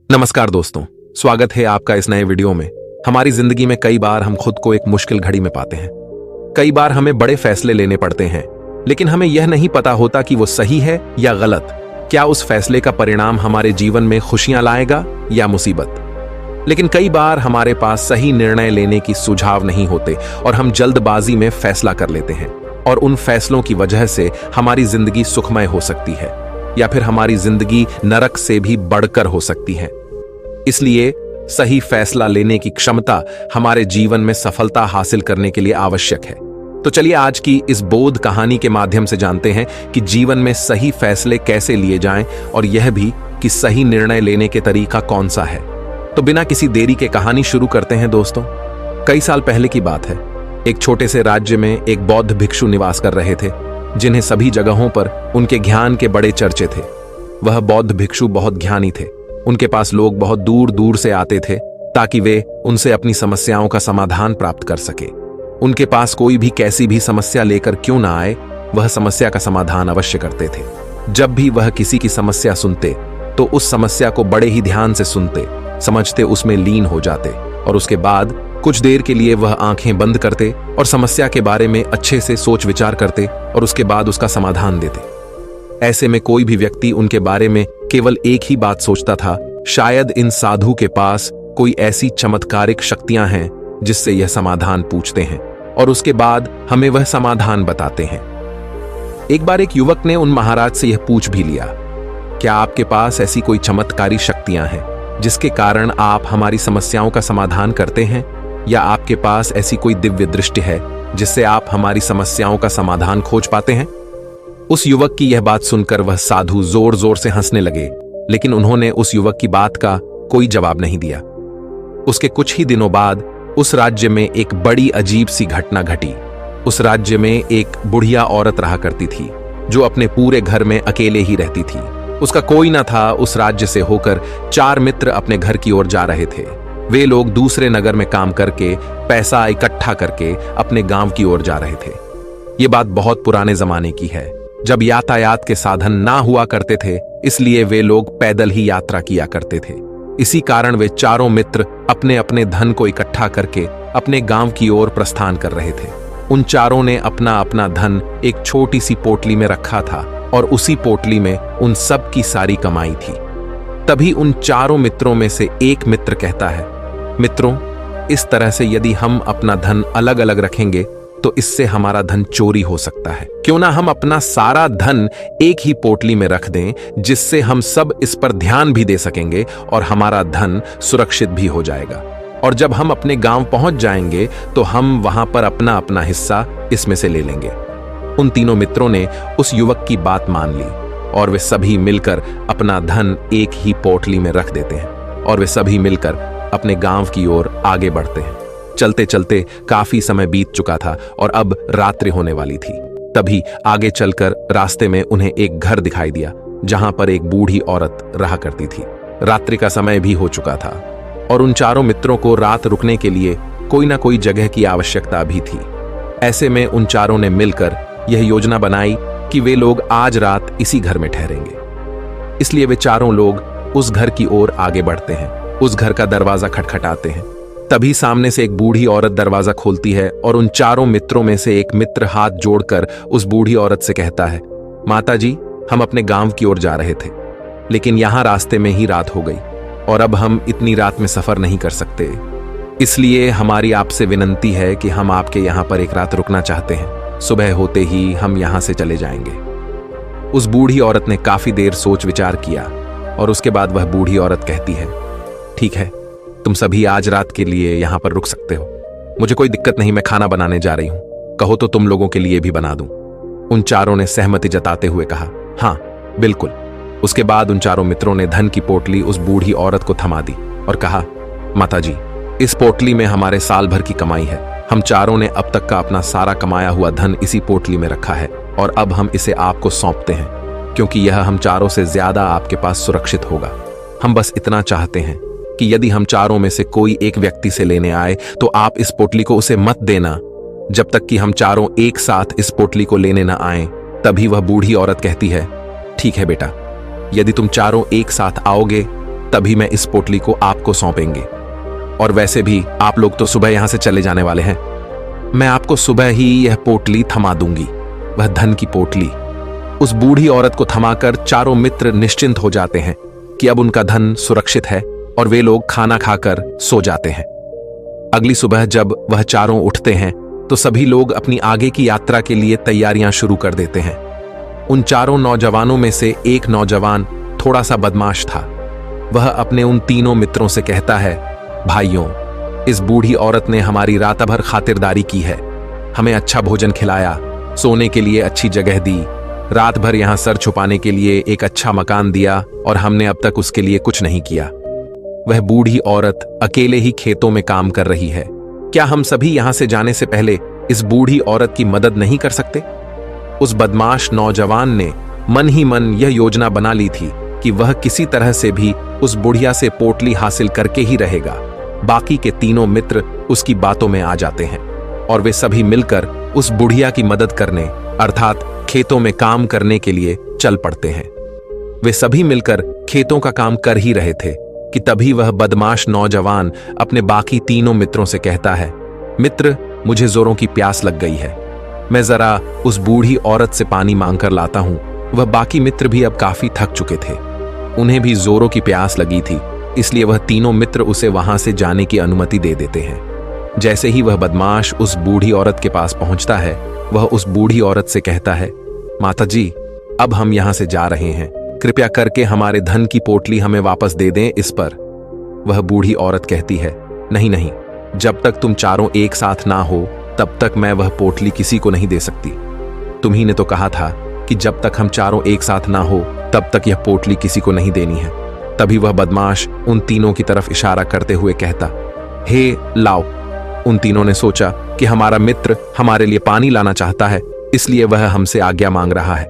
नमस्कार दोस्तों, स्वागत है आपका इस नए वीडियो में। हमारी जिंदगी में कई बार हम खुद को एक मुश्किल घड़ी में पाते हैं। कई बार हमें बड़े फैसले लेने पड़ते हैं, लेकिन हमें यह नहीं पता होता कि वो सही है या गलत। क्या उस फैसले का परिणाम हमारे जीवन में खुशियां लाएगा या मुसीबत। लेकिन कई बार हमारे पास सही निर्णय लेने की सुझाव नहीं होते और हम जल्दबाजी में फैसला कर लेते हैं, और उन फैसलों की वजह से हमारी जिंदगी सुखमय हो सकती है या फिर हमारी जिंदगी नरक से भी बढ़कर हो सकती है। इसलिए सही फैसला लेने की क्षमता हमारे जीवन में सफलता हासिल करने के लिए आवश्यक है। तो चलिए आज की इस बोध कहानी के माध्यम से जानते हैं कि जीवन में सही फैसले कैसे लिए जाएं, और यह भी कि सही निर्णय लेने के तरीका कौन सा है। तो बिना किसी देरी के कहानी शुरू करते हैं दोस्तों। कई साल पहले की बात है। एक छोटे से राज्य में एक बौद्ध भिक्षु निवास कर रहे थे, जिन्हें सभी जगहों पर उनके ज्ञान के बड़े चर्चे थे। वह बौद्ध भिक्षु बहुत ज्ञानी थे। उनके पास लोग बहुत दूर दूर से आते थे ताकि वे उनसे अपनी समस्याओं का समाधान प्राप्त कर सके। उनके पास कोई भी कैसी भी समस्या लेकर क्यों ना आए, वह समस्या का समाधान अवश्य करते थे। जब भी वह किसी की समस्या सुनते तो उस समस्या को बड़े ही ध्यान से सुनते, समझते, उसमें लीन हो जाते, और उसके बाद कुछ देर के लिए वह आंखें बंद करते और समस्या के बारे में अच्छे से सोच विचार करते और उसके बाद उसका समाधान देते। ऐसे में कोई भी व्यक्ति उनके बारे में केवल एक ही बात सोचता था, शायद इन साधु के पास कोई ऐसी चमत्कारिक शक्तियां हैं जिससे यह समाधान पूछते हैं और उसके बाद हमें वह समाधान बताते हैं। एक बार एक युवक ने उन महाराज से यह पूछ भी लिया, क्या आपके पास ऐसी कोई चमत्कारी शक्तियां हैं जिसके कारण आप हमारी समस्याओं का समाधान करते हैं, या आपके पास ऐसी कोई दिव्य दृष्टि है जिससे आप हमारी समस्याओं का समाधान खोज पाते हैं। उस युवक की यह बात सुनकर वह साधु जोर जोर से हंसने लगे, लेकिन उन्होंने उस युवक की बात का कोई जवाब नहीं दिया। उसके कुछ ही दिनों बाद उस राज्य में एक बड़ी अजीब सी घटना घटी। उस राज्य में एक बुढ़िया औरत रहा करती थी, जो अपने पूरे घर में अकेले ही रहती थी। उसका कोई न था। उस राज्य से होकर 4 मित्र अपने घर की ओर जा रहे थे। वे लोग दूसरे नगर में काम करके पैसा इकट्ठा करके अपने गांव की ओर जा रहे थे। ये बात बहुत पुराने जमाने की है, जब यातायात के साधन ना हुआ करते थे, इसलिए वे लोग पैदल ही यात्रा किया करते थे। इसी कारण वे चारों मित्र अपने अपने धन को इकट्ठा करके अपने गांव की ओर प्रस्थान कर रहे थे। उन चारों ने अपना अपना धन एक छोटी सी पोटली में रखा था, और उसी पोटली में उन सब की सारी कमाई थी। तभी उन चारों मित्रों में से एक मित्र कहता है, मित्रों, इस तरह से यदि हम अपना धन अलग अलग रखेंगे तो इससे हमारा धन चोरी हो सकता है। क्यों ना हम अपना सारा धन एक ही पोटली में रख दें, जिससे हम सब इस पर ध्यान भी दे सकेंगे और हमारा धन सुरक्षित भी हो जाएगा। और जब हम अपने गांव पहुंच जाएंगे तो हम वहां पर अपना अपना हिस्सा इसमें से ले लेंगे। उन तीनों मित्रों ने उस युवक की बात मान ली और वे सभी मिलकर अपना धन एक ही पोटली में रख देते हैं, और वे सभी मिलकर अपने गांव की ओर आगे बढ़ते हैं। चलते चलते काफी समय बीत चुका था और अब रात्रि होने वाली थी। तभी आगे चलकर रास्ते में उन्हें एक घर दिखाई दिया, जहां पर एक बूढ़ी औरत रहा करती थी। रात्रि का समय भी हो चुका था और उन चारों मित्रों को रात रुकने के लिए कोई ना कोई जगह की आवश्यकता भी थी। ऐसे में उन चारों ने मिलकर यह योजना बनाई कि वे लोग आज रात इसी घर में ठहरेंगे। इसलिए वे चारों लोग उस घर की ओर आगे बढ़ते हैं। उस घर का दरवाजा खटखटाते हैं। तभी सामने से एक बूढ़ी औरत दरवाजा खोलती है और उन चारों मित्रों में से एक मित्र हाथ जोड़कर उस बूढ़ी औरत से कहता है, माता जी, हम अपने गांव की ओर जा रहे थे, लेकिन यहां रास्ते में ही रात हो गई और अब हम इतनी रात में सफर नहीं कर सकते। इसलिए हमारी आपसे विनंती है कि हम आपके यहां पर एक रात रुकना चाहते हैं। सुबह होते ही हम यहां से चले जाएंगे। उस बूढ़ी औरत ने काफी देर सोच विचार किया और उसके बाद वह बूढ़ी औरत कहती है, ठीक है, तुम सभी आज रात के लिए यहां पर रुक सकते हो। मुझे कोई दिक्कत नहीं, मैं खाना बनाने जा रही हूं। कहो तो तुम लोगों के लिए भी बना दूं। उन चारों ने सहमति जताते हुए कहा, हां बिल्कुल। उसके बाद उन चारों मित्रों ने धन की पोटली उस बूढ़ी औरत को थमा दी और कहा, माता जी, इस पोटली में हमारे साल भर की कमाई है। हम चारों ने अब तक का अपना सारा कमाया हुआ धन इसी पोटली में रखा है और अब हम इसे आपको सौंपते हैं, क्योंकि यह हम चारों से ज्यादा आपके पास सुरक्षित होगा। हम बस इतना चाहते हैं कि यदि हम चारों में से कोई एक व्यक्ति से लेने आए तो आप इस पोटली को उसे मत देना, जब तक कि हम चारों एक साथ इस पोटली को लेने न आए। तभी वह बूढ़ी औरत कहती है, ठीक है बेटा, यदि तुम चारों एक साथ आओगे तभी मैं इस पोटली को आपको सौंपेंगे। और वैसे भी आप लोग तो सुबह यहां से चले जाने वाले हैं। मैं आपको सुबह ही यह पोटली थमा दूंगी, वह धन की पोटली। उस बूढ़ी औरत को थमाकर चारों मित्र निश्चिंत हो जाते हैं कि अब उनका धन सुरक्षित है और वे लोग खाना खाकर सो जाते हैं। अगली सुबह जब वह चारों उठते हैं तो सभी लोग अपनी आगे की यात्रा के लिए तैयारियां शुरू कर देते हैं। उन चारों नौजवानों में से एक नौजवान थोड़ा सा बदमाश था। वह अपने उन तीनों मित्रों से कहता है, भाइयों, इस बूढ़ी औरत ने हमारी रात भर खातिरदारी की है, हमें अच्छा भोजन खिलाया, सोने के लिए अच्छी जगह दी, रात भर यहां सर छुपाने के लिए एक अच्छा मकान दिया और हमने अब तक उसके लिए कुछ नहीं किया। वह बूढ़ी औरत अकेले ही खेतों में काम कर रही है। क्या हम सभी यहां से जाने से पहले इस बूढ़ी औरत की मदद नहीं कर सकते? उस बदमाश नौजवान ने मन ही मन यह योजना बना ली थी कि वह किसी तरह से भी उस बुढ़िया से पोटली हासिल करके ही रहेगा। बाकी के तीनों मित्र उसकी बातों में आ जाते हैं और वे सभी मिलकर उस बुढ़िया की मदद करने अर्थात खेतों में काम करने के लिए चल पड़ते हैं। वे सभी मिलकर खेतों का काम कर ही रहे थे कि तभी वह बदमाश नौजवान अपने बाकी तीनों मित्रों से कहता है, मित्र, मुझे जोरों की प्यास लग गई है, मैं जरा उस बूढ़ी औरत से पानी मांगकर लाता हूं। वह बाकी मित्र भी अब काफी थक चुके थे, उन्हें भी जोरों की प्यास लगी थी, इसलिए वह तीनों मित्र उसे वहां से जाने की अनुमति दे देते हैं। जैसे ही वह बदमाश उस बूढ़ी औरत के पास पहुंचता है, वह उस बूढ़ी औरत से कहता है, माताजी, अब हम यहां से जा रहे हैं, कृपया करके हमारे धन की पोटली हमें वापस दे दें। इस पर वह बूढ़ी औरत कहती है, नहीं नहीं, जब तक तुम चारों एक साथ ना हो तब तक मैं वह पोटली किसी को नहीं दे सकती। तुम्ही ने तो कहा था कि जब तक हम चारों एक साथ ना हो तब तक यह पोटली किसी को नहीं देनी है। तभी वह बदमाश उन तीनों की तरफ इशारा करते हुए कहता, हे लाओ। उन तीनों ने सोचा कि हमारा मित्र हमारे लिए पानी लाना चाहता है, इसलिए वह हमसे आज्ञा मांग रहा है।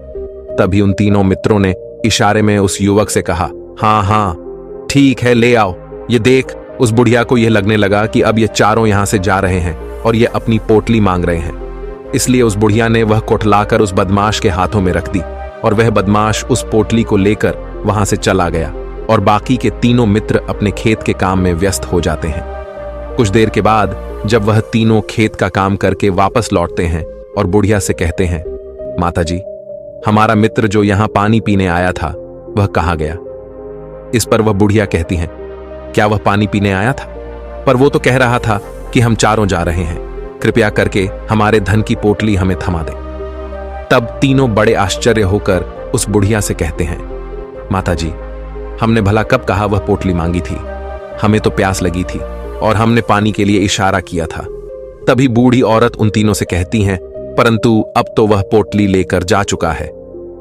तभी उन तीनों मित्रों ने इशारे में उस युवक से कहा, हाँ हाँ ठीक है, ले आओ। ये देख, उस बुढ़िया को यह लगने लगा कि अब ये चारों यहां से जा रहे हैं और ये अपनी पोटली मांग रहे हैं, इसलिए उस बुढ़िया ने वह कोटलाकर उस बदमाश के हाथों में रख दी और वह बदमाश उस पोटली को लेकर वहां से चला गया और बाकी के तीनों मित्र अपने खेत के काम में व्यस्त हो जाते हैं। कुछ देर के बाद जब वह तीनों खेत का काम करके वापस लौटते हैं और बुढ़िया से कहते हैं, माताजी, हमारा मित्र जो यहां पानी पीने आया था वह कहाँ गया? इस पर वह बुढ़िया कहती हैं, क्या वह पानी पीने आया था? पर वो तो कह रहा था कि हम चारों जा रहे हैं, कृपया करके हमारे धन की पोटली हमें थमा दें। तब तीनों बड़े आश्चर्य होकर उस बुढ़िया से कहते हैं, माताजी, हमने भला कब कहा वह पोटली मांगी थी? हमें तो प्यास लगी थी और हमने पानी के लिए इशारा किया था। तभी बूढ़ी औरत उन तीनों से कहती हैं, परंतु अब तो वह पोटली लेकर जा चुका है।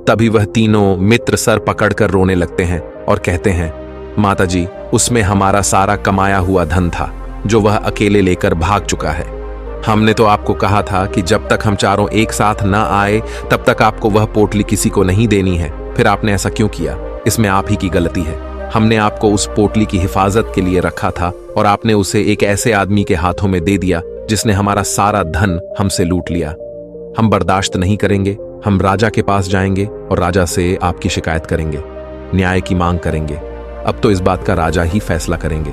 तभी वह तीनों मित्र सर पकड़कर रोने लगते हैं और कहते हैं, माताजी, उसमें हमारा सारा कमाया हुआ धन था जो वह अकेले लेकर भाग चुका है। हमने तो आपको कहा था कि जब तक हम चारों एक साथ ना आए तब तक आपको वह पोटली किसी को नहीं देनी है, फिर आपने ऐसा क्यों किया? इसमें आप ही की गलती है। हमने आपको उस पोटली की हिफाजत के लिए रखा था और आपने उसे एक ऐसे आदमी के हाथों में दे दिया जिसने हमारा सारा धन हमसे लूट लिया। हम बर्दाश्त नहीं करेंगे, हम राजा के पास जाएंगे और राजा से आपकी शिकायत करेंगे, न्याय की मांग करेंगे। अब तो इस बात का राजा ही फैसला करेंगे।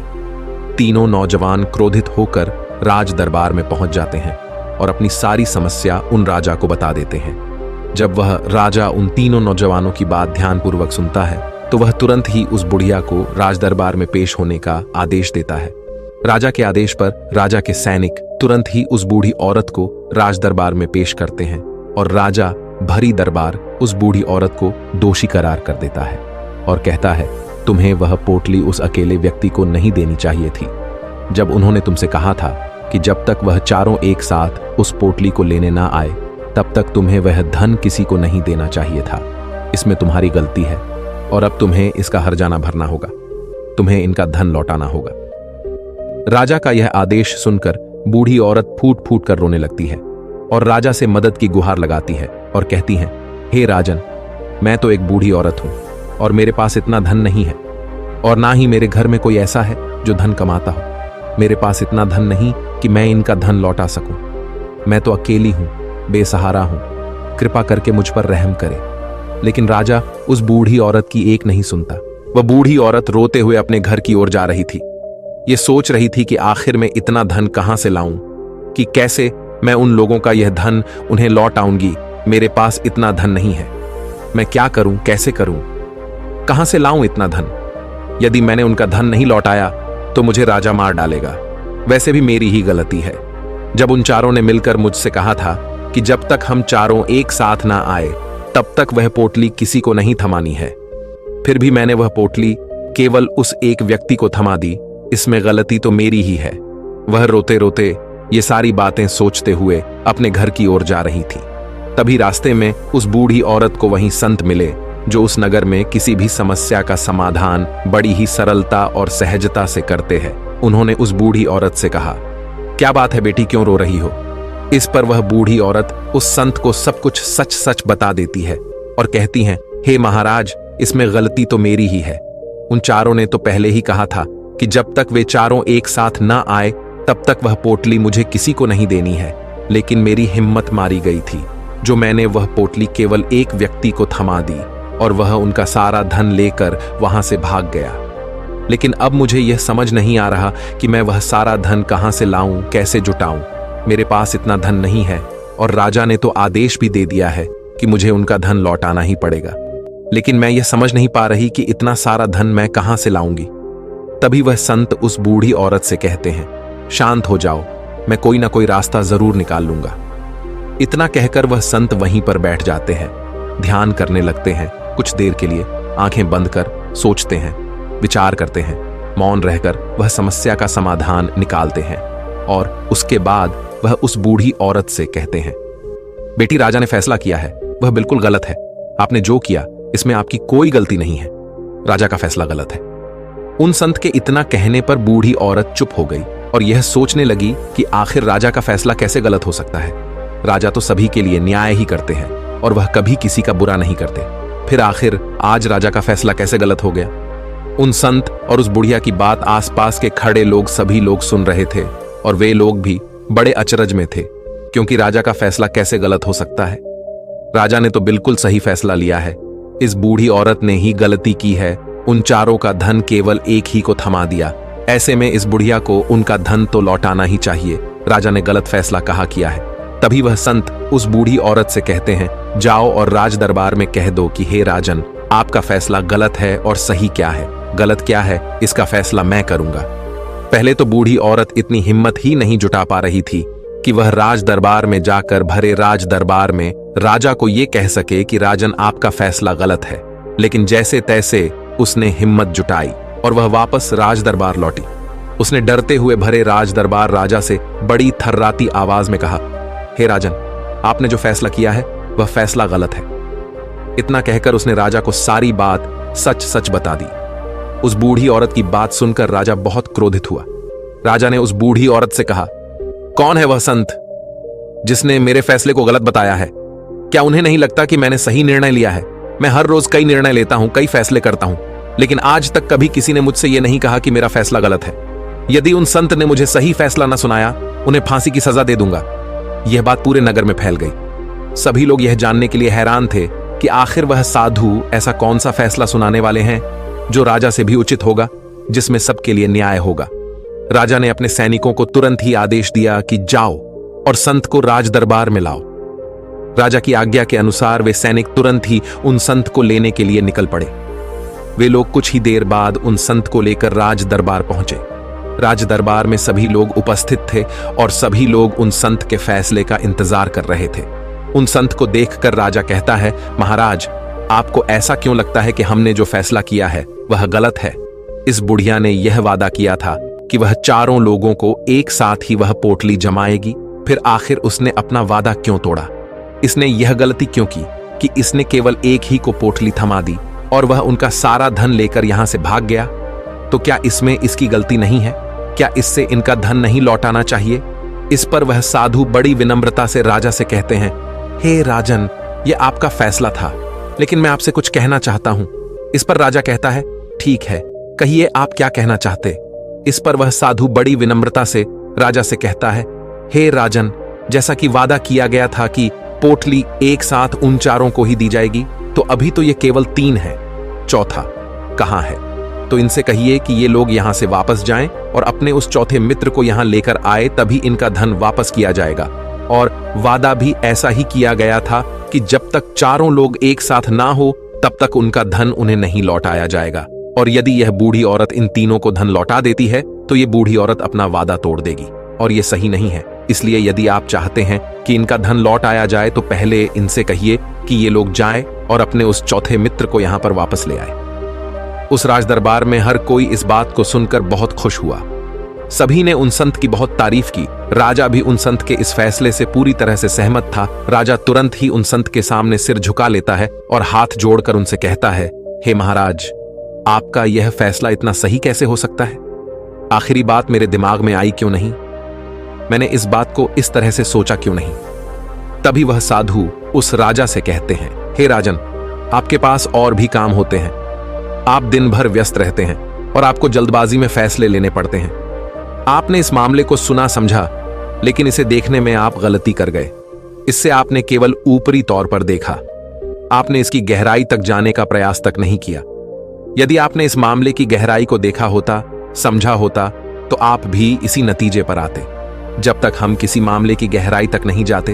तीनों नौजवान क्रोधित होकर राज दरबार में पहुंच जाते हैं और अपनी सारी समस्या उन राजा को बता देते हैं। जब वह राजा उन तीनों नौजवानों की बात ध्यानपूर्वक सुनता है तो वह तुरंत ही उस बुढ़िया को राज दरबार में पेश होने का आदेश देता है। राजा के आदेश पर राजा के सैनिक तुरंत ही उस बूढ़ी औरत को राज दरबार में पेश करते हैं और राजा भरी दरबार उस बूढ़ी औरत को दोषी करार कर देता है और कहता है, तुम्हें वह पोटली उस अकेले व्यक्ति को नहीं देनी चाहिए थी। जब उन्होंने तुमसे कहा था कि जब तक वह चारों एक साथ उस पोटली को लेने ना आए तब तक तुम्हें वह धन किसी को नहीं देना चाहिए था। इसमें तुम्हारी गलती है और अब तुम्हें इसका हर्जाना भरना होगा, तुम्हें इनका धन लौटाना होगा। राजा का यह आदेश सुनकर बूढ़ी औरत फूट फूट कर रोने लगती है और राजा से मदद की गुहार लगाती है और कहती है, हे राजन, मैं तो एक बूढ़ी औरत हूं और मेरे पास इतना धन नहीं है और ना ही मेरे घर में कोई ऐसा है जो धन कमाता हो। मेरे पास इतना धन नहीं कि मैं इनका धन लौटा सकूं। मैं तो अकेली हूं, बेसहारा हूं, कृपा करके मुझ पर रहम करे। लेकिन राजा उस बूढ़ी औरत की एक नहीं सुनता वह बूढ़ी औरत रोते हुए अपने घर की ओर जा रही थी। ये सोच रही थी कि आखिर मैं इतना धन कहां से लाऊं, कि कैसे मैं उन लोगों का यह धन उन्हें लौट आऊंगी। मेरे पास इतना धन नहीं है। मैं क्या करूं, कैसे करूं, कहां से लाऊं इतना धन? यदि मैंने उनका धन नहीं लौटाया तो मुझे राजा मार डालेगा। वैसे भी मेरी ही गलती है। जब उन चारों ने मिलकर मुझसे कहा था कि जब तक हम चारों एक साथ ना आए तब तक वह पोटली किसी को नहीं थमानी है, फिर भी मैंने वह पोटली केवल उस एक व्यक्ति को थमा दी। इसमें गलती तो मेरी ही है। वह रोते रोते ये सारी बातें सोचते हुए अपने घर की ओर जा रही थी। तभी रास्ते में उस बूढ़ी औरत को वहीं संत मिले, जो उस नगर में किसी भी समस्या का समाधान बड़ी ही सरलता और सहजता से करते हैं। उन्होंने उस बूढ़ी औरत से कहा, क्या बात है बेटी, क्यों रो रही हो? इस पर वह बूढ़ी औरत उस संत को सब कुछ सच सच बता देती है और कहती है, हे महाराज, इसमें गलती तो मेरी ही है। उन चारों ने तो पहले ही कहा था कि जब तक वे चारों एक साथ ना आए तब तक वह पोटली मुझे किसी को नहीं देनी है। लेकिन मेरी हिम्मत मारी गई थी, जो मैंने वह पोटली केवल एक व्यक्ति को थमा दी और वह उनका सारा धन लेकर वहां से भाग गया। लेकिन अब मुझे यह समझ नहीं आ रहा कि मैं वह सारा धन कहां से लाऊं, कैसे जुटाऊं। मेरे पास इतना धन नहीं है और राजा ने तो आदेश भी दे दिया है कि मुझे उनका धन लौटाना ही पड़ेगा। लेकिन मैं यह समझ नहीं पा रही कि इतना सारा धन मैं कहां से लाऊंगी। तभी वह संत उस बूढ़ी औरत से कहते हैं, शांत हो जाओ, मैं कोई ना कोई रास्ता जरूर निकाल लूंगा। इतना कहकर वह संत वहीं पर बैठ जाते हैं, ध्यान करने लगते हैं। कुछ देर के लिए आंखें बंद कर सोचते हैं, विचार करते हैं। मौन रहकर वह समस्या का समाधान निकालते हैं और उसके बाद वह उस बूढ़ी औरत से कहते हैं, बेटी, राजा ने फैसला किया है, वह बिल्कुल गलत है। आपने जो किया इसमें आपकी कोई गलती नहीं है। राजा का फैसला गलत है। उन संत के इतना कहने पर बूढ़ी औरत चुप हो गई और यह सोचने लगी कि आखिर राजा का फैसला कैसे गलत हो सकता है। राजा तो सभी के लिए न्याय ही करते हैं और वह कभी किसी का बुरा नहीं करते। फिर आखिर आज राजा का फैसला कैसे गलत हो गया? उन संत और उस बुढ़िया की बात आसपास के खड़े लोग सभी लोग सुन रहे थे और वे लोग भी बड़े अचरज में थे, क्योंकि राजा का फैसला कैसे गलत हो सकता है? राजा ने तो बिल्कुल सही फैसला लिया है। इस बूढ़ी औरत ने ही गलती की है, उन चारों का धन केवल एक ही को थमा दिया। ऐसे में इस बुढ़िया को उनका धन तो लौटाना ही चाहिए। राजा ने गलत फैसला कहा किया है। तभी वह संत उस बूढ़ी औरत से कहते हैं, जाओ और राज दरबार में कह दो कि हे राजन, आपका फैसला गलत है और सही क्या है, गलत क्या है, इसका फैसला मैं करूंगा। पहले तो बूढ़ी औरत इतनी हिम्मत ही नहीं जुटा पा रही थी कि वह राज दरबार में जाकर भरे राज दरबार में राजा को यह कह सके कि राजन, आपका फैसला गलत है। लेकिन जैसे तैसे उसने हिम्मत जुटाई और वह वापस राज दरबार लौटी। उसने डरते हुए भरे राज दरबार राजा से बड़ी थर्राती आवाज में कहा, हे राजन, आपने जो फैसला किया है वह फैसला गलत है। इतना कहकर उसने राजा को सारी बात सच सच बता दी। उस बूढ़ी औरत की बात सुनकर राजा बहुत क्रोधित हुआ। राजा ने उस बूढ़ी औरत से कहा, कौन है वह संत जिसने मेरे फैसले को गलत बताया है? क्या उन्हें नहीं लगता कि मैंने सही निर्णय लिया है? मैं हर रोज कई निर्णय लेता हूं, कई फैसले करता हूं, लेकिन आज तक कभी किसी ने मुझसे यह नहीं कहा कि मेरा फैसला गलत है। यदि उन संत ने मुझे सही फैसला न सुनाया, उन्हें फांसी की सजा दे दूंगा। यह बात पूरे नगर में फैल गई। सभी लोग यह जानने के लिए हैरान थे कि आखिर वह साधु ऐसा कौन सा फैसला सुनाने वाले हैं जो राजा से भी उचित होगा, जिसमें सबके लिए न्याय होगा। राजा ने अपने सैनिकों को तुरंत ही आदेश दिया कि जाओ और संत को राज दरबार में लाओ। राजा की आज्ञा के अनुसार वे सैनिक तुरंत ही उन संत को लेने के लिए निकल पड़े। वे लोग कुछ ही देर बाद उन संत को लेकर राज दरबार पहुंचे। राज दरबार में सभी लोग उपस्थित थे और सभी लोग उन संत के फैसले का इंतजार कर रहे थे। उन संत को देखकर राजा कहता है, महाराज, आपको ऐसा क्यों लगता है कि हमने जो फैसला किया है वह गलत है? इस बुढ़िया ने यह वादा किया था कि वह चारों लोगों को एक साथ ही वह पोटली जमाएगी, फिर आखिर उसने अपना वादा क्यों तोड़ा? इसने यह गलती क्यों की कि इसने केवल एक ही को पोटली थमा दी और वह उनका सारा धन लेकर यहां से भाग गया? तो क्या इसमें इसकी गलती नहीं है? क्या इससे इनका धन नहीं लौटाना चाहिए? इस पर वह साधु बड़ी विनम्रता से राजा से कहते हैं, हे राजन, यह आपका फैसला था, लेकिन मैं आपसे कुछ कहना चाहता हूं। इस पर राजा कहता है, ठीक है, कहिए आप क्या कहना चाहते? इस पर वह साधु बड़ी विनम्रता से राजा से कहता है, हे राजन, जैसा कि वादा किया गया था कि पोटली एक साथ उन चारों को ही दी जाएगी, तो अभी तो ये केवल 3 है। चौथा, कहाँ है। तो इनसे कहिए कि ये लोग यहां से वापस जाएं और अपने उस चौथे मित्र को यहां लेकर आए, तभी इनका धन वापस किया जाएगा। और वादा भी ऐसा ही किया गया था कि जब तक चारों लोग एक साथ ना हो तब तक उनका धन उन्हें नहीं लौटाया जाएगा। और यदि यह बूढ़ी औरत इन तीनों को धन लौटा देती है तो ये बूढ़ी औरत अपना वादा तोड़ देगी, और ये सही नहीं है। इसलिए यदि आप चाहते हैं कि इनका धन लौट आया जाए तो पहले इनसे कहिए कि ये लोग जाएं और अपने उस चौथे मित्र को यहां पर वापस ले आए। उस राजदरबार में हर कोई इस बात को सुनकर बहुत खुश हुआ। सभी ने उन संत की बहुत तारीफ की। राजा भी उन संत के इस फैसले से पूरी तरह से सहमत था। राजा तुरंत ही उन संत के सामने सिर झुका लेता है और हाथ जोड़कर उनसे कहता है, हे महाराज, आपका यह फैसला इतना सही कैसे हो सकता है? आखिरी बात मेरे दिमाग में आई क्यों नहीं? मैंने इस बात को इस तरह से सोचा क्यों नहीं? तभी वह साधु उस राजा से कहते हैं, हे राजन, आपके पास और भी काम होते हैं। आप दिन भर व्यस्त रहते हैं और आपको जल्दबाजी में फैसले लेने पड़ते हैं। आपने इस मामले को सुना समझा, लेकिन इसे देखने में आप गलती कर गए। इससे आपने केवल ऊपरी तौर पर देखा। आपने इसकी गहराई तक जाने का प्रयास तक नहीं किया। यदि आपने इस मामले की गहराई को देखा होता, समझा होता, तो आप भी इसी नतीजे पर आते। जब तक हम किसी मामले की गहराई तक नहीं जाते,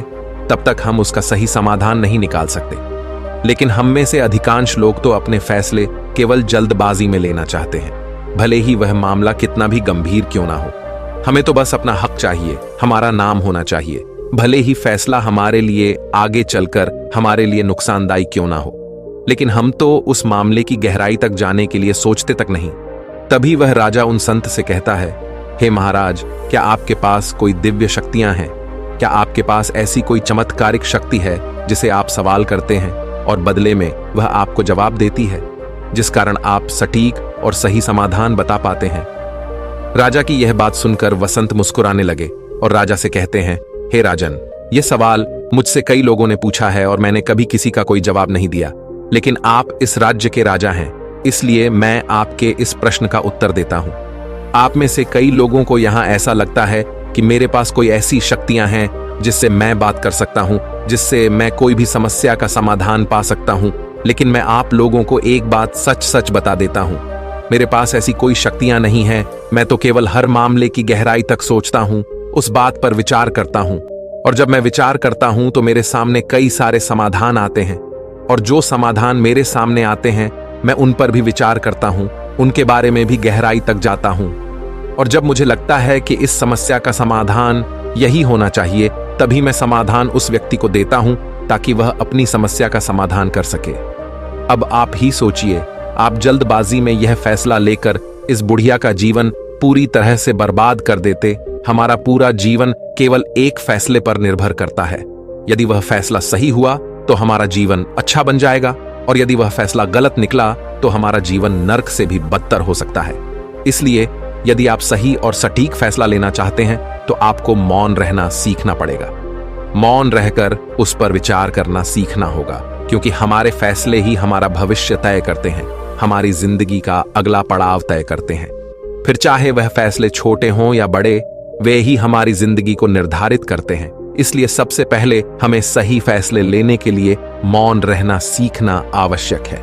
तब तक हम उसका सही समाधान नहीं निकाल सकते। लेकिन हम में से अधिकांश लोग तो अपने फैसले केवल जल्दबाजी में लेना चाहते हैं, भले ही वह मामला कितना भी गंभीर क्यों ना हो। हमें तो बस अपना हक चाहिए, हमारा नाम होना चाहिए, भले ही फैसला हमारे लिए आगे चलकर हमारे लिए नुकसानदायी क्यों ना हो। लेकिन हम तो उस मामले की गहराई तक जाने के लिए सोचते तक नहीं। तभी वह राजा उन संत से कहता है, हे महाराज, क्या आपके पास कोई दिव्य शक्तियां हैं? क्या आपके पास ऐसी कोई चमत्कारिक शक्ति है जिसे आप सवाल करते हैं और बदले में वह आपको जवाब देती है, जिस कारण आप सटीक और सही समाधान बता पाते हैं? राजा की यह बात सुनकर वसंत मुस्कुराने लगे और राजा से कहते हैं, हे राजन, यह सवाल मुझसे कई लोगों ने पूछा है और मैंने कभी किसी का कोई जवाब नहीं दिया। लेकिन आप इस राज्य के राजा हैं, इसलिए मैं आपके इस प्रश्न का उत्तर देता हूं। आप में से कई लोगों को यहां ऐसा लगता है कि मेरे पास कोई ऐसी शक्तियां हैं जिससे मैं बात कर सकता हूं, जिससे मैं कोई भी समस्या का समाधान पा सकता हूं। लेकिन मैं आप लोगों को एक बात सच सच बता देता हूं, मेरे पास ऐसी कोई शक्तियां नहीं हैं। मैं तो केवल हर मामले की गहराई तक सोचता हूं, उस बात पर विचार करता हूं, और जब मैं विचार करता हूं तो मेरे सामने कई सारे समाधान आते हैं, और जो समाधान मेरे सामने आते हैं मैं उन पर भी विचार करता हूं, उनके बारे में भी गहराई तक जाता हूं। और जब मुझे लगता है कि इस समस्या का समाधान यही होना चाहिए, तभी मैं समाधान उस व्यक्ति को देता हूं ताकि वह अपनी समस्या का समाधान कर सके। अब आप ही सोचिए, आप जल्दबाजी में यह फैसला लेकर इस बुढ़िया का जीवन पूरी तरह से बर्बाद कर देते। हमारा पूरा जीवन केवल एक फैसले पर निर्भर करता है। यदि वह फैसला सही हुआ तो हमारा जीवन अच्छा बन जाएगा, और यदि वह फैसला गलत निकला तो हमारा जीवन नर्क से भी बदतर हो सकता है। इसलिए यदि आप सही और सटीक फैसला लेना चाहते हैं तो आपको मौन रहना सीखना पड़ेगा। मौन रहकर उस पर विचार करना सीखना होगा, क्योंकि हमारे फैसले ही हमारा भविष्य तय करते हैं, हमारी जिंदगी का अगला पड़ाव तय करते हैं। फिर चाहे वह फैसले छोटे हों या बड़े, वे ही हमारी जिंदगी को निर्धारित करते हैं। इसलिए सबसे पहले हमें सही फैसले लेने के लिए मौन रहना सीखना आवश्यक है,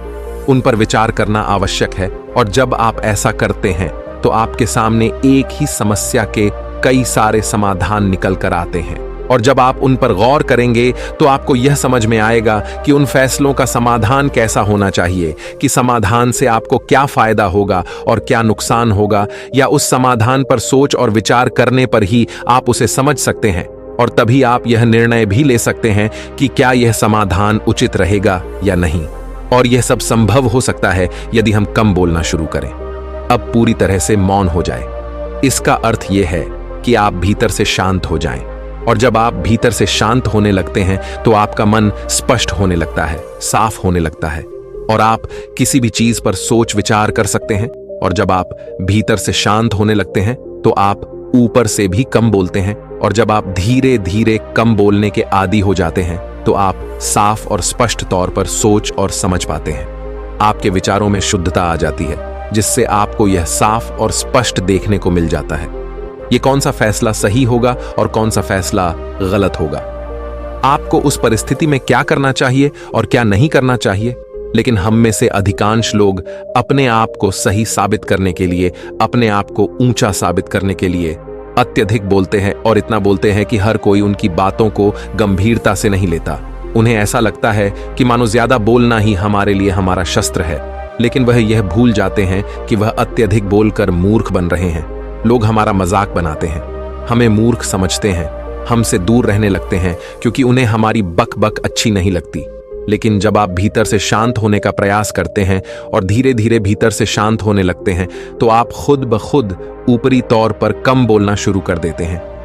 उन पर विचार करना आवश्यक है। और जब आप ऐसा करते हैं तो आपके सामने एक ही समस्या के कई सारे समाधान निकल कर आते हैं, और जब आप उन पर गौर करेंगे तो आपको यह समझ में आएगा कि उन फैसलों का समाधान कैसा होना चाहिए, कि समाधान से आपको क्या फायदा होगा और क्या नुकसान होगा, या उस समाधान पर सोच और विचार करने पर ही आप उसे समझ सकते हैं। और तभी आप यह निर्णय भी ले सकते हैं कि क्या यह समाधान उचित रहेगा या नहीं। और यह सब संभव हो सकता है यदि हम कम बोलना शुरू करें, अब पूरी तरह से मौन हो जाए। इसका अर्थ यह है कि आप भीतर से शांत हो जाएं, और जब आप भीतर से शांत होने लगते हैं तो आपका मन स्पष्ट होने लगता है, साफ होने लगता है, और आप किसी भी चीज पर सोच विचार कर सकते हैं। और जब आप भीतर से शांत होने लगते हैं तो आप ऊपर से भी कम बोलते हैं, और जब आप धीरे धीरे कम बोलने के आदी हो जाते हैं तो आप साफ और स्पष्ट तौर पर सोच और समझ पाते हैं। आपके विचारों में शुद्धता आ जाती है, जिससे आपको यह साफ और स्पष्ट देखने को मिल जाता है ये कौन सा फैसला सही होगा और कौन सा फैसला गलत होगा। आपको उस परिस्थिति में क्या करना चाहिए और क्या नहीं करना चाहिए, लेकिन हम में से अधिकांश लोग अपने आप को सही साबित करने के लिए, अपने आप को ऊंचा साबित करने के लिए अत्यधिक बोलते हैं, और इतना बोलते हैं कि हर कोई उनकी बातों को गंभीरता से नहीं लेता। उन्हें ऐसा लगता है कि मानो ज्यादा बोलना ही हमारे लिए हमारा शस्त्र है, लेकिन वह यह भूल जाते हैं कि वह अत्यधिक बोलकर मूर्ख बन रहे हैं। लोग हमारा मजाक बनाते हैं, हमें मूर्ख समझते हैं, हमसे दूर रहने लगते हैं क्योंकि उन्हें हमारी बक बक अच्छी नहीं लगती। लेकिन जब आप भीतर से शांत होने का प्रयास करते हैं और धीरे धीरे भीतर से शांत होने लगते हैं, तो आप खुद ब खुद ऊपरी तौर पर कम बोलना शुरू कर देते हैं।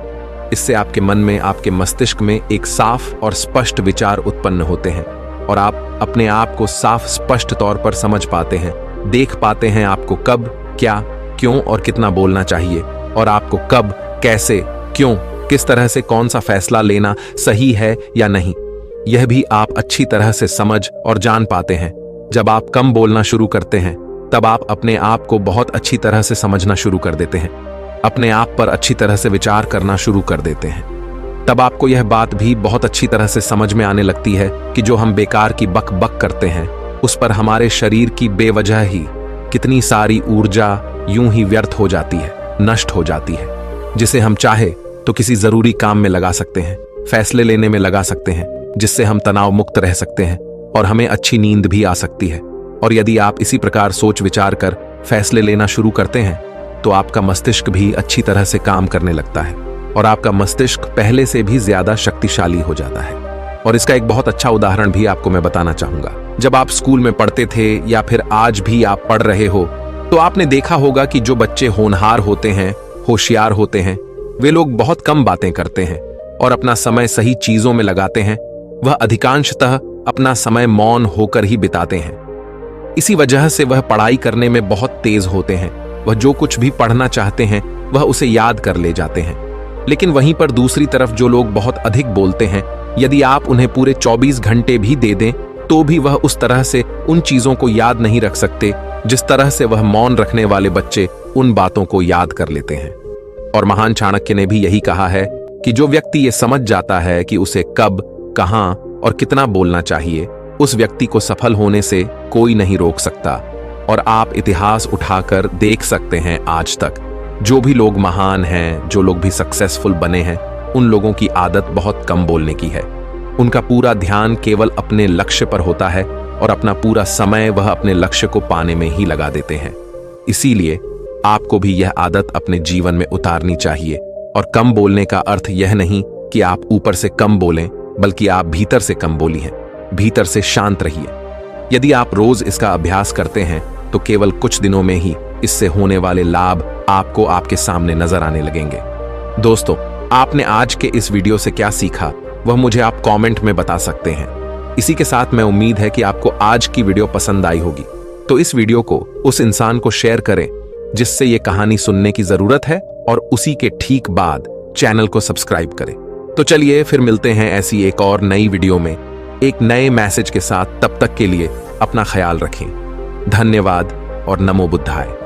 इससे आपके मन में, आपके मस्तिष्क में एक साफ और स्पष्ट विचार उत्पन्न होते हैं और आप अपने आप को साफ स्पष्ट तौर पर समझ पाते हैं, देख पाते हैं आपको कब, क्या, क्यों और कितना बोलना चाहिए, और आपको कब, कैसे, क्यों, किस तरह से कौन सा फैसला लेना सही है या नहीं, यह भी आप अच्छी तरह से समझ और जान पाते हैं। जब आप कम बोलना शुरू करते हैं, तब आप अपने आप को बहुत अच्छी तरह से समझना शुरू कर देते हैं, अपने आप पर अच्छी तरह से विचार करना शुरू कर देते हैं। तब आपको यह बात भी बहुत अच्छी तरह से समझ में आने लगती है कि जो हम बेकार की बक बक करते हैं, उस पर हमारे शरीर की बेवजह ही कितनी सारी ऊर्जा यूं ही व्यर्थ हो जाती है, नष्ट हो जाती है, जिसे हम चाहे तो किसी जरूरी काम में लगा सकते हैं, फैसले लेने में लगा सकते हैं, जिससे हम तनाव मुक्त रह सकते हैं और हमें अच्छी नींद भी आ सकती है। और यदि आप इसी प्रकार सोच विचार कर फैसले लेना शुरू करते हैं, तो आपका मस्तिष्क भी अच्छी तरह से काम करने लगता है और आपका मस्तिष्क पहले से भी ज्यादा शक्तिशाली हो जाता है। और इसका एक बहुत अच्छा उदाहरण भी आपको मैं बताना चाहूंगा। जब आप स्कूल में पढ़ते थे या फिर आज भी आप पढ़ रहे हो, तो आपने देखा होगा कि जो बच्चे होनहार होते हैं, होशियार होते हैं, वे लोग बहुत कम बातें करते हैं और अपना समय सही चीजों में लगाते हैं। वह अधिकांशतः अपना समय मौन होकर ही बिताते हैं। इसी वजह से वह पढ़ाई करने में बहुत तेज होते हैं। वह जो कुछ भी पढ़ना चाहते हैं, वह उसे याद कर ले जाते हैं। लेकिन वहीं पर दूसरी तरफ जो लोग बहुत अधिक बोलते हैं, यदि आप उन्हें पूरे 24 घंटे भी दे दें, तो भी वह उस तरह से उन चीजों को याद नहीं रख सकते जिस तरह से वह मौन रखने वाले बच्चे उन बातों को याद कर लेते हैं। और महान चाणक्य ने भी यही कहा है कि जो व्यक्ति ये समझ जाता है कि उसे कब, कहां और कितना बोलना चाहिए, उस व्यक्ति को सफल होने से कोई नहीं रोक सकता। और आप इतिहास उठाकर देख सकते हैं, आज तक जो भी लोग महान हैं, जो लोग भी सक्सेसफुल बने हैं, उन लोगों की आदत बहुत कम बोलने की है। उनका पूरा ध्यान केवल अपने लक्ष्य पर होता है और अपना पूरा समय वह अपने लक्ष्य को पाने में ही लगा देते हैं। इसीलिए आपको भी यह आदत अपने जीवन में उतारनी चाहिए। और कम बोलने का अर्थ यह नहीं कि आप ऊपर से कम बोलें, बल्कि आप भीतर से कम बोलिए, भीतर से शांत रहिए। यदि आप रोज इसका अभ्यास करते हैं, तो केवल कुछ दिनों में ही इससे होने वाले लाभ आपको आपके सामने नजर आने लगेंगे। दोस्तों, आपने आज के इस वीडियो से क्या सीखा, वह मुझे आप कमेंट में बता सकते हैं। इसी के साथ मैं उम्मीद है कि आपको आज की वीडियो पसंद आई होगी। तो इस वीडियो को उस इंसान को शेयर करें जिससे ये कहानी सुनने की जरूरत है, और उसी के ठीक बाद चैनल को सब्सक्राइब करें। तो चलिए फिर मिलते हैं ऐसी एक और नई वीडियो में एक नए मैसेज के साथ। तब तक के लिए अपना ख्याल रखें। धन्यवाद और नमो बुद्धाय।